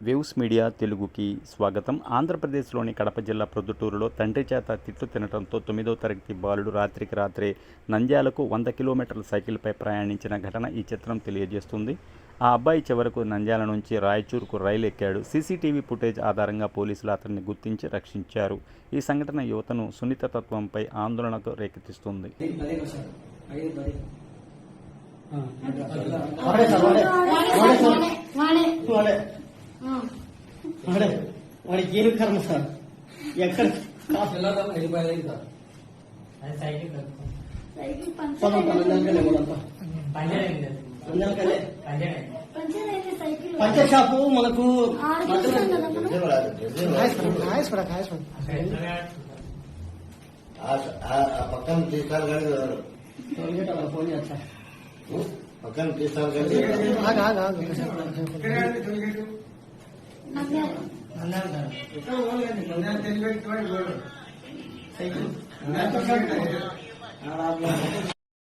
Waves media తెలుగుకి స్వాగతం. ఆంధ్రప్రదేశ్లోని కడప జిల్లా ప్రొద్దుటూరులో తండ్రి చేత తిట్లు తినడంతో 9వ తరగతి బాలుడు రాత్రికి రాత్రే నంద్యాలకు 100 కిలోమీటర్ల సైకిల్పై ప్రయాణించిన ఘటన ఈ చిత్రం తెలియజేస్తుంది. ఆ అబ్బాయి చివరకు నంద్యాల నుంచి రాయచూరుకు రైలు ఎక్కాడు. సీసీటీవీ ఫుటేజ్ ఆధారంగా పోలీసులు అతన్ని గుర్తించి రక్షించారు. ఈ సంఘటన యువతను సున్నితత్వంపై ఆందోళనకు రేకెత్తిస్తుంది. వాడికి ఏమి కర్మ సార్ ఎక్కడ పంచర్ షాపు మనకు పక్కన తీసుకోవాలి ఫోన్ చేస్తా పక్కన తీసుకోవాలి సైకిల్